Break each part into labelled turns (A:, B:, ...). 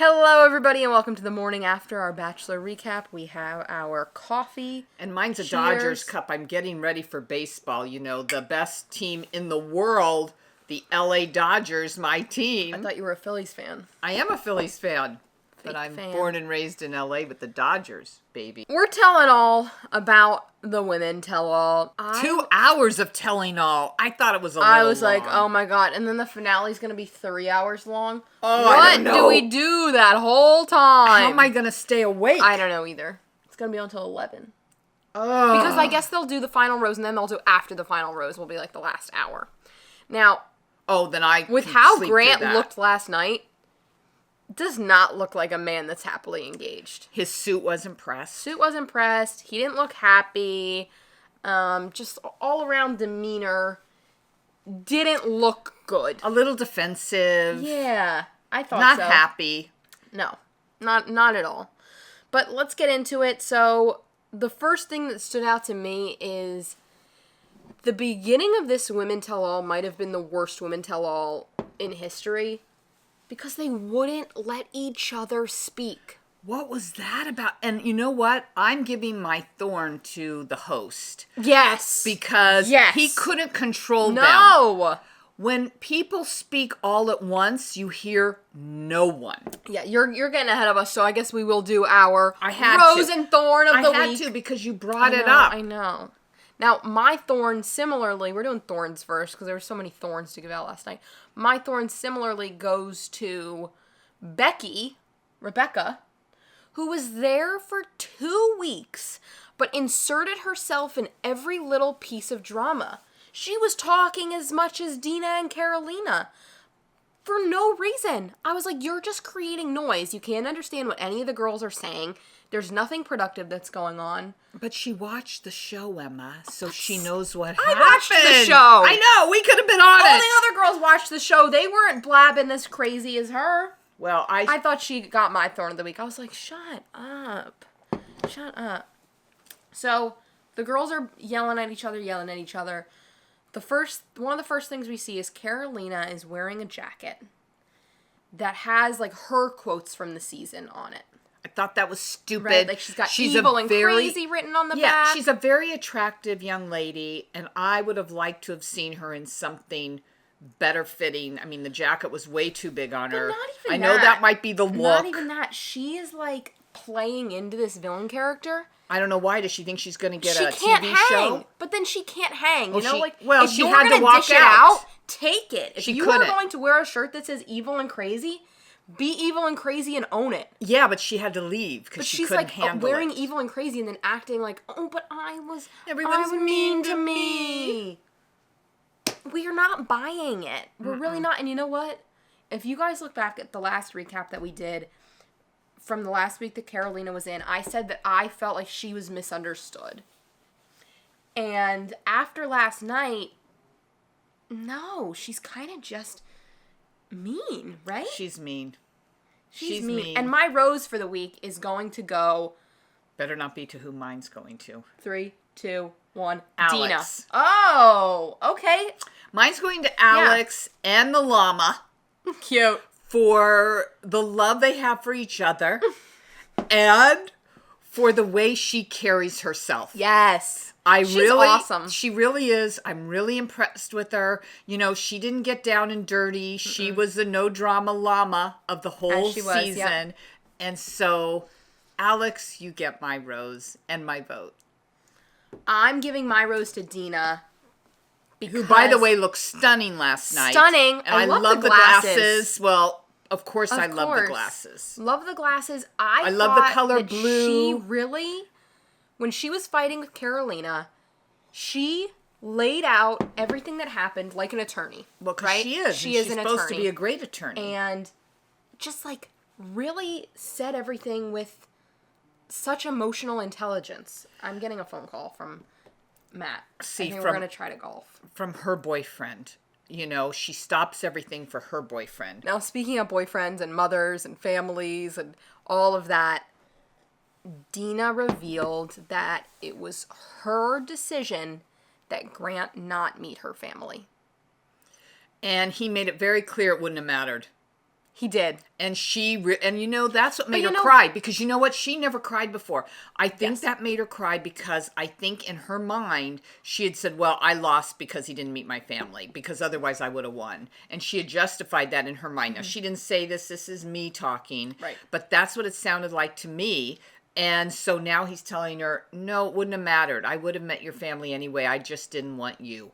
A: Hello, everybody, and welcome to the morning after our Bachelor recap. We have our coffee.
B: And mine's a
A: Cheers.
B: Dodgers cup. I'm getting ready for baseball. You know, the best team in the world, the LA Dodgers, my team.
A: I thought you were a Phillies fan.
B: I am a Phillies fan, but I'm
A: fan.
B: born and raised in LA with the Dodgers, baby.
A: We're telling all about the women tell-all.
B: 2 hours of telling all. I thought it was a little
A: I was like,
B: long.
A: oh my god. And then the finale's going to be 3 hours long.
B: Oh,
A: what
B: I don't know.
A: do we do that whole time?
B: How am I going to stay awake?
A: I don't know either. It's going to be until 11.
B: Oh.
A: Because I guess they'll do the final rose, and then they'll do after the final rose will be like the last hour. Now,
B: then I
A: with
B: can
A: how
B: sleep
A: Grant
B: through that.
A: looked last night, does not look like a man that's happily engaged.
B: His suit wasn't pressed.
A: Suit wasn't pressed. He didn't look happy. Just all around demeanor didn't look good.
B: A little defensive.
A: Yeah, I thought
B: Not
A: so.
B: happy.
A: No, not at all. But let's get into it. So the first thing that stood out to me is the beginning of this Women Tell All might have been the worst Women Tell All in history because they wouldn't let each other speak.
B: What was that about? And you know what? I'm giving my thorn to the host.
A: Yes.
B: Because
A: Yes.
B: he couldn't control them.
A: No.
B: When people speak all at once, you hear no one.
A: Yeah, you're getting ahead of us, so I guess we will do our
B: I had
A: Rose
B: to.
A: and Thorn of the
B: I had
A: week.
B: to because you brought it
A: know,
B: up.
A: I know. Now, my thorn similarly, we're doing thorns first because there were so many thorns to give out last night. My thorn similarly goes to Rebecca, who was there for 2 weeks, but inserted herself in every little piece of drama. She was talking as much as Dina and Carolina for no reason. I was like, you're just creating noise. You can't understand what any of the girls are saying. There's nothing productive that's going on.
B: But she watched the show, Emma, so she knows what happened.
A: I watched the show.
B: I know. We could have been on
A: All
B: it.
A: the other girls watched the show. They weren't blabbing as crazy as her.
B: Well,
A: I thought she got my thorn of the week. I was like, shut up. Shut up. So, the girls are yelling at each other. One of the first things we see is Carolina is wearing a jacket that has, like, her quotes from the season on it.
B: I thought that was stupid.
A: Right? Like, she's got evil and crazy written on the back.
B: Yeah, she's a very attractive young lady, and I would have liked to have seen her in something better fitting. I mean, the jacket was way too big on her.
A: Not even
B: I know that might be the look.
A: Not even that. She is, like, playing into this villain character.
B: I don't know why. Does she think she's going to get
A: She
B: a
A: can't
B: TV
A: hang,
B: show?
A: but then she can't hang. You know,
B: she-
A: like
B: well,
A: if
B: she
A: you're
B: had to
A: gonna
B: walk
A: dish it
B: out.
A: take it. If
B: She
A: you
B: couldn't.
A: are going to wear a shirt that says evil and crazy, be evil and crazy and own it.
B: Yeah, but she had to leave because
A: But
B: she
A: she's
B: couldn't
A: like
B: handle
A: wearing
B: it.
A: evil and crazy and then acting like, oh, but
B: Everyone's
A: I was mean to me. We are not buying it. We're really not. And you know what? If you guys look back at the last recap that we did from the last week that Carolina was in, I said that I felt like she was misunderstood. And after last night, no, she's kind of just mean, right?
B: She's mean.
A: She's mean. And my rose for the week is going to go...
B: Better not be to whom mine's going to.
A: 3, 2, 1.
B: Alex.
A: Dina. Oh, okay.
B: Mine's going to Alex and the llama.
A: Cute.
B: For the love they have for each other and for the way she carries herself.
A: Yes. She's
B: really
A: awesome.
B: She really is. I'm really impressed with her. You know, she didn't get down and dirty. She was the no drama llama of the whole season.
A: Yep.
B: And so, Alex, you get my rose and my vote.
A: I'm giving my rose to Dina.
B: Who, by the way, looked stunning last night.
A: Stunning.
B: And I love the glasses. Well, of course I love the glasses.
A: Love the glasses.
B: I love the color blue.
A: She really, when she was fighting with Carolina, she laid out everything that happened like an attorney.
B: Well, because
A: right?
B: she is.
A: She is an attorney.
B: She's supposed to be a great attorney.
A: And just like really said everything with such emotional intelligence. I'm getting a phone call from Matt.
B: See,
A: I think we're going to try to golf.
B: From her boyfriend. You know, she stops everything for her boyfriend.
A: Now, speaking of boyfriends and mothers and families and all of that, Dina revealed that it was her decision that Grant not meet her family.
B: And he made it very clear it wouldn't have mattered.
A: He did.
B: And and you know, that's what made her
A: you know-
B: cry, because you know what? She never cried before. I think
A: Yes.
B: that made her cry because I think in her mind, she had said, well, I lost because he didn't meet my family, because otherwise I would have won. And she had justified that in her mind. Now, she didn't say this is me talking.
A: Right.
B: But that's what it sounded like to me. And so now he's telling her, no, it wouldn't have mattered. I would have met your family anyway. I just didn't want you.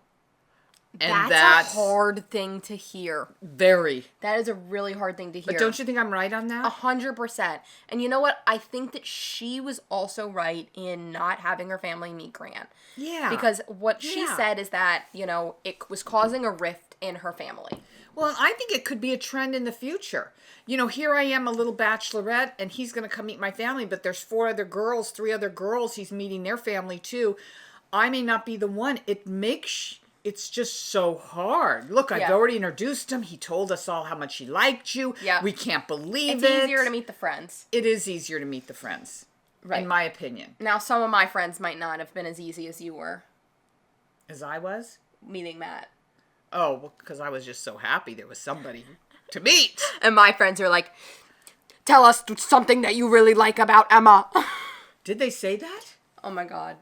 B: And
A: That's a hard thing to hear.
B: very.
A: That is a really hard thing to hear.
B: But don't you think I'm right on that?
A: 100%. And you know what? I think that she was also right in not having her family meet Grant.
B: Yeah.
A: Because what she
B: Yeah.
A: said is that, it was causing a rift in her family.
B: Well, I think it could be a trend in the future. You know, here I am, a little bachelorette, and he's going to come meet my family, but there's 3 other girls, he's meeting their family too. I may not be the one. It's just so hard. Look, I've already introduced him. He told us all how much he liked you.
A: Yeah.
B: We can't believe
A: It's
B: it.
A: easier to meet the friends.
B: It is easier to meet the friends,
A: Right.
B: in my opinion.
A: Now, some of my friends might not have been as easy as you were
B: As I was?
A: meeting Matt.
B: Oh, well, because I was just so happy there was somebody to meet.
A: And my friends are like, tell us something that you really like about Emma.
B: Did they say that?
A: Oh my God.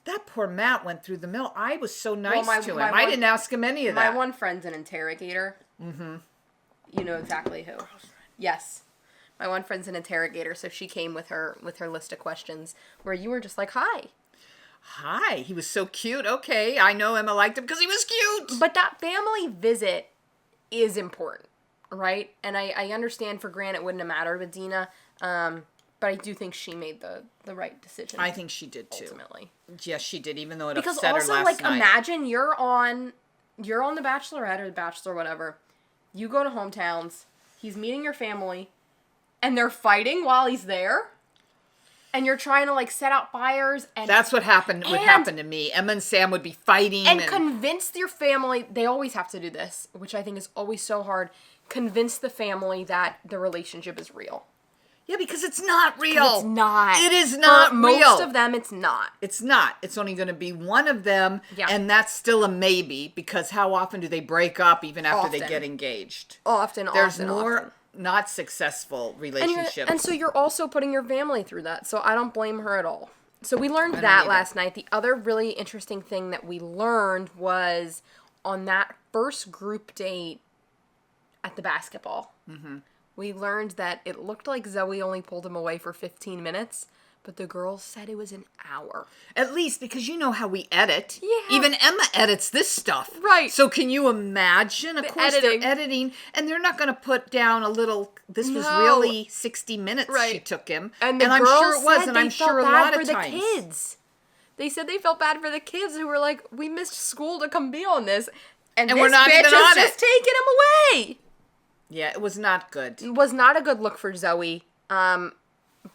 B: That poor Matt went through the mill. I was so nice
A: my-
B: to him.
A: my
B: I
A: one-
B: didn't ask him any of
A: My
B: that.
A: one friend's an interrogator. Mm-hmm. You know exactly who. Yes. My one friend's an interrogator, so she came with her list of questions where you were just like, hi.
B: Hi, he was so cute. Okay, I know Emma liked him because he was cute.
A: But that family visit is important, right? And I understand for Grant it wouldn't have mattered with Dina, but I do think she made the right decision.
B: I think she did too.
A: Ultimately.
B: Yes, she did, even though it
A: Because
B: upset
A: also,
B: her last
A: like,
B: night.
A: imagine you're on The Bachelorette or The Bachelor, whatever. You go to hometowns. He's meeting your family, and they're fighting while he's there. And you're trying to, like, set out fires and
B: That's what happened. Would happen to me. Emma and Sam would be fighting
A: and convince your family. They always have to do this, which I think is always so hard. Convince the family that the relationship is real.
B: yeah, because it's not real.
A: It's not.
B: It is not
A: For
B: real.
A: most of them, it's not.
B: It's not. It's only going to be one of them,
A: Yeah.
B: and that's still a maybe, because how often do they break up even after they
A: Often.
B: get engaged?
A: Often,
B: There's
A: often,
B: more
A: often.
B: not successful relationships.
A: And so you're also putting your family through that. So I don't blame her at all. So we learned
B: don't
A: that
B: either.
A: last night. The other really interesting thing that we learned was on that first group date at the basketball. Mm-hmm. We learned that it looked like Zoe only pulled him away for 15 minutes, but the girls said it was an hour.
B: At least because you know how we edit.
A: Yeah.
B: Even Emma edits this stuff.
A: Right.
B: So can you imagine? Of course
A: editing.
B: they're editing, and they're not going to put down a little. This was
A: No.
B: really 60 minutes she
A: Right.
B: took him,
A: And the
B: I'm
A: girls
B: sure it was,
A: said
B: and
A: they
B: I'm
A: felt
B: sure a
A: bad
B: lot
A: for
B: of
A: the
B: times.
A: kids. They said they felt bad for the kids who were like, we missed school to come be on this. And this
B: we're not
A: bitch
B: even
A: is
B: on
A: just
B: it.
A: taking him away.
B: Yeah, it was not good.
A: It was not a good look for Zoe.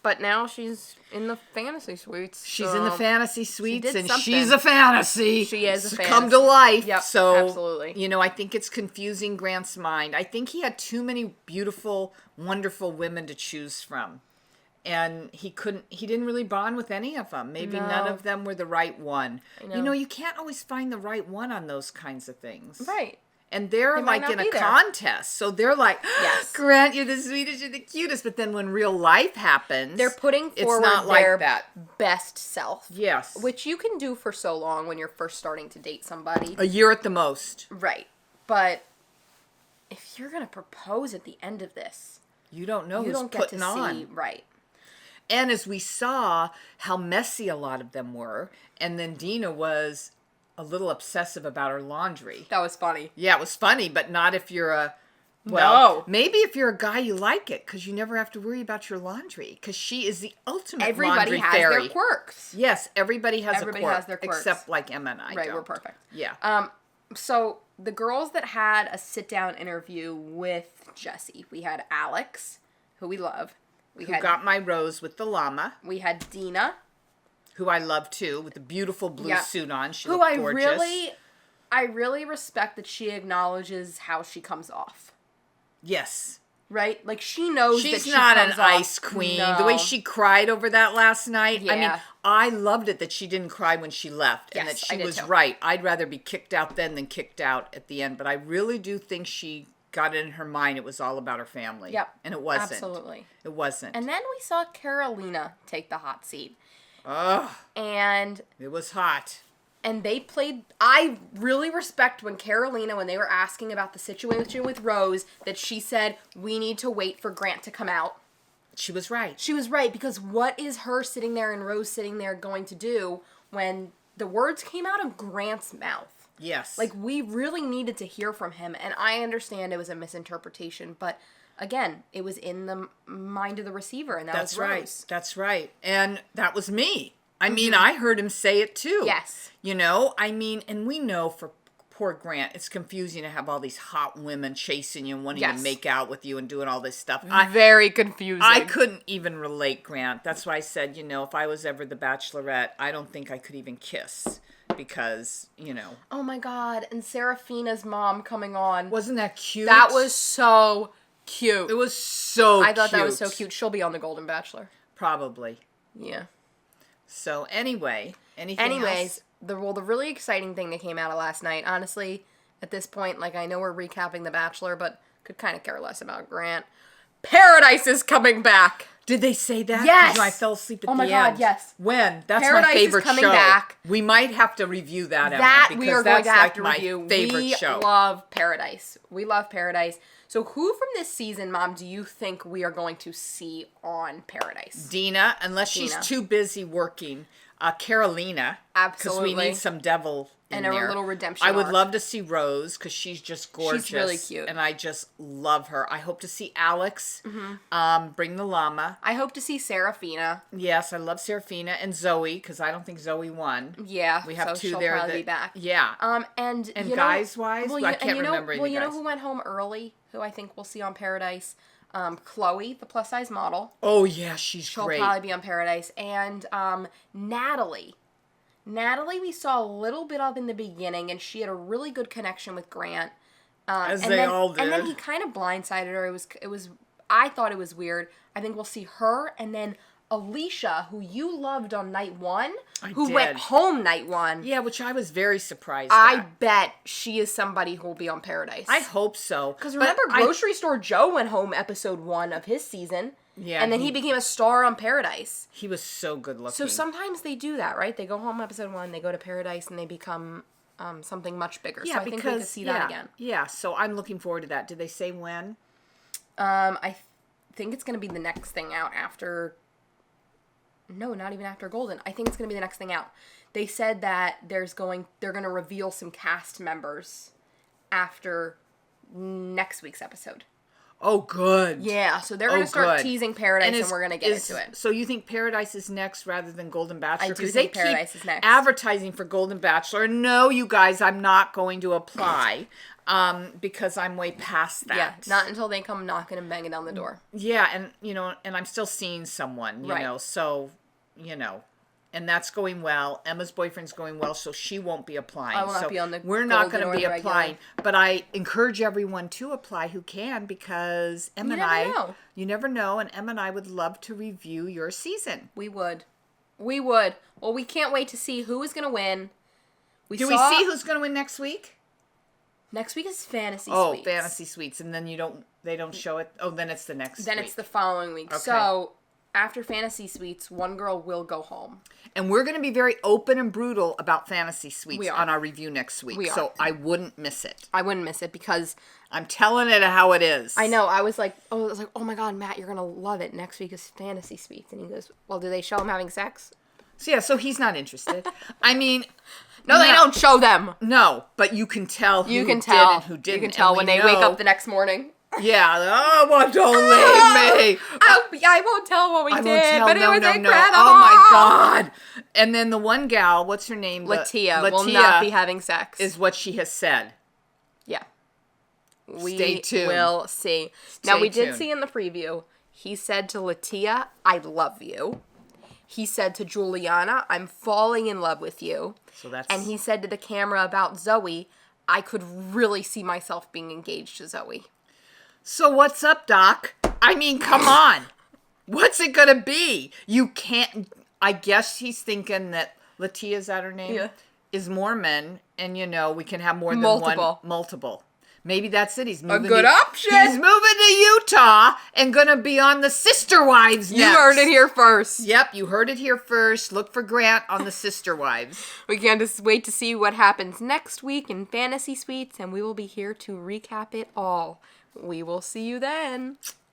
A: But now she's in the fantasy suites.
B: She's in the
A: so-
B: fantasy suites,
A: did
B: and
A: something.
B: she's a fantasy.
A: She is a
B: Come
A: fantasy.
B: to life.
A: Yep,
B: so,
A: absolutely.
B: You know, I think it's confusing Grant's mind. I think he had too many beautiful, wonderful women to choose from. And he didn't really bond with any of them. Maybe none
A: No.
B: of them were the right one.
A: know.
B: You know, you can't always find the right one on those kinds of things.
A: Right.
B: And they're
A: They might
B: like
A: not
B: in a
A: be there.
B: contest. So they're like,
A: Yes.
B: Grant, you're the sweetest, you're the cutest. But then when real life happens,
A: They're putting
B: it's
A: forward
B: not like
A: their
B: that.
A: best self.
B: Yes.
A: Which you can do for so long when you're first starting to date somebody.
B: A year at the most.
A: Right. But if you're going to propose at the end of this,
B: You don't know
A: you
B: who's
A: don't get
B: putting
A: to
B: on.
A: see. Right.
B: And as we saw how messy a lot of them were, and then Dina was a little obsessive about her laundry.
A: That was funny.
B: Yeah, it was funny, but not if you're a... Well,
A: No.
B: maybe if you're a guy, you like it, because you never have to worry about your laundry, because she is the ultimate
A: Everybody
B: laundry
A: has
B: fairy.
A: their quirks.
B: Yes, everybody has
A: Everybody
B: a quirk,
A: has their quirks.
B: except like Emma and I
A: Right,
B: don't.
A: we're perfect.
B: Yeah.
A: So the girls that had a sit-down interview with Jesse, we had Alex, who we love. We
B: Who got my rose with the llama,
A: we had Dina,
B: who I love too, with the beautiful blue
A: Yeah.
B: suit on. She
A: who
B: looked
A: I
B: gorgeous.
A: really respect that she acknowledges how she comes off.
B: Yes.
A: Right? Like she knows that
B: She's
A: she
B: not an
A: comes off-
B: ice queen. The way
A: No.
B: she cried over that last night. I mean,
A: Yeah.
B: I loved it that she didn't cry when she left. And that
A: Yes, I
B: she
A: did
B: was
A: too.
B: right. I'd rather be kicked out then than kicked out at the end. But I really do think she got it in her mind it was all about her family.
A: Yep.
B: And it wasn't.
A: Absolutely.
B: It wasn't.
A: And then we saw Carolina take the hot seat.
B: Ugh.
A: And
B: It was hot.
A: And they played. I really respect when Carolina, when they were asking about the situation with Rose, that she said, we need to wait for Grant to come out.
B: She was right.
A: She was right, because what is her sitting there and Rose sitting there going to do when the words came out of Grant's mouth?
B: Yes.
A: Like, we really needed to hear from him, and I understand it was a misinterpretation, but again, it was in the mind of the receiver, and that was Rose.
B: Right. That's right. And that was me. I mean, I heard him say it too.
A: Yes.
B: You know, I mean, and we know for poor Grant, it's confusing to have all these hot women chasing you and wanting to make out with you and doing all this stuff.
A: Very confusing.
B: I couldn't even relate, Grant. That's why I said, you know, if I was ever the Bachelorette, I don't think I could even kiss because, you know.
A: Oh my God. And Serafina's mom coming on.
B: Wasn't that cute?
A: That was so cute.
B: It was so
A: I thought that was so cute. She'll be on The Golden Bachelor.
B: Probably.
A: Yeah.
B: So anyway, anything else?
A: The really exciting thing that came out of last night, honestly, at this point, like, I know we're recapping The Bachelor, but could kind of care less about Grant. Paradise is coming back.
B: Did they say that?
A: Yes.
B: 'Cause I fell asleep at the end.
A: Oh my God, yes.
B: When? That's
A: Paradise
B: my favorite
A: is coming
B: show.
A: back.
B: We might have to review that,
A: That
B: Emma,
A: we are
B: because
A: going
B: that's
A: to have
B: like
A: to
B: my
A: review.
B: favorite show.
A: We love Paradise. We love Paradise. So who from this season, Mom, do you think we are going to see on Paradise?
B: Dina, unless she's too busy working. Carolina.
A: Absolutely.
B: Because we need some devil in there.
A: And a little redemption
B: I would
A: arc.
B: love to see Rose because she's just gorgeous.
A: She's really cute.
B: And I just love her. I hope to see Alex. Bring the llama.
A: I hope to see Serafina.
B: Yes, I love Serafina and Zoe because I don't think Zoe won.
A: Yeah,
B: We have
A: so
B: two
A: she'll
B: there
A: probably
B: that
A: be back.
B: Yeah.
A: And you know,
B: guys-wise? I can't remember any
A: Well, you know
B: guys.
A: who went home early, who I think we'll see on Paradise? Chloe, the plus-size model.
B: Oh, yeah, she's
A: She'll
B: great.
A: probably be on Paradise. And Natalie. Natalie we saw a little bit of in the beginning, and she had a really good connection with Grant.
B: As they all did.
A: And then he kind of blindsided her. It was. I thought it was weird. I think we'll see her, and then Alicia, who you loved on night one, who went home night one.
B: Yeah, which I was very surprised
A: I
B: at.
A: bet she is somebody who will be on Paradise.
B: I hope so.
A: Because remember, Grocery Store Joe went home episode 1 of his season.
B: Yeah.
A: And then he became a star on Paradise.
B: He was so good looking.
A: So sometimes they do that, right? They go home episode 1, they go to Paradise, and they become something much bigger.
B: Yeah,
A: so I think we could see that again.
B: Yeah, so I'm looking forward to that. Did they say when?
A: I think it's going to be the next thing out after... No, not even after Golden. I think it's going to be the next thing out. They said that they're going to reveal some cast members after next week's episode.
B: Oh, good.
A: Yeah, so they're going to start teasing Paradise, and we're going to get into it.
B: So you think Paradise is next rather than Golden Bachelor?
A: I do think Paradise is next.
B: Advertising for Golden Bachelor. No, you guys, I'm not going to apply because I'm way past that.
A: Yeah, not until they come knocking and banging down the door.
B: Yeah, and and I'm still seeing someone, you know, so, and that's going well. Emma's boyfriend's going well, so she won't be applying.
A: I will not be on the
B: We're not going
A: Golden
B: to be
A: or the
B: applying,
A: regular.
B: but I encourage everyone to apply who can because Emma and I, you never know, and Emma and I would love to review your season.
A: We would. Well, we can't wait to see who is going to win.
B: Do we see who's going to win next week?
A: Next week is Fantasy Suites.
B: Oh, Fantasy Suites, and then they don't show it. Oh, then it's the next week.
A: Then it's the following week.
B: Okay.
A: So, after Fantasy Suites, one girl will go home.
B: And we're going to be very open and brutal about Fantasy Suites
A: We are.
B: on our review next week.
A: We are.
B: So I wouldn't miss it.
A: I wouldn't miss it because...
B: I'm telling it how it is.
A: I know. I was like, oh my God, Matt, you're going to love it. Next week is Fantasy Suites. And he goes, well, do they show him having sex?
B: So he's not interested. I mean...
A: No, they don't show them.
B: No, but you can tell who did and who didn't.
A: You can tell when they wake up the next morning.
B: Yeah. Oh, well, don't leave me.
A: I won't tell what we did, but it was incredible.
B: Oh, my God. And then the one gal, what's her name?
A: Latia will not be having sex.
B: Is what she has said.
A: Yeah.
B: Stay tuned.
A: We will see. Now, we did see in the preview, he said to Latia, I love you. He said to Juliana, I'm falling in love with you. And he said to the camera about Zoe, I could really see myself being engaged to Zoe.
B: So what's up, Doc? I mean, come on. What's it going to be? You can't... I guess he's thinking that Latia, is that her name?
A: Yeah.
B: Is Mormon, and we can have more than
A: Multiple.
B: one. Multiple. Maybe that's it. He's moving.
A: A good option.
B: He's moving to Utah and gonna be on the Sister Wives next.
A: You heard it here first.
B: Yep, you heard it here first. Look for Grant on the Sister Wives.
A: We can't just wait to see what happens next week in Fantasy Suites, and we will be here to recap it all. We will see you then.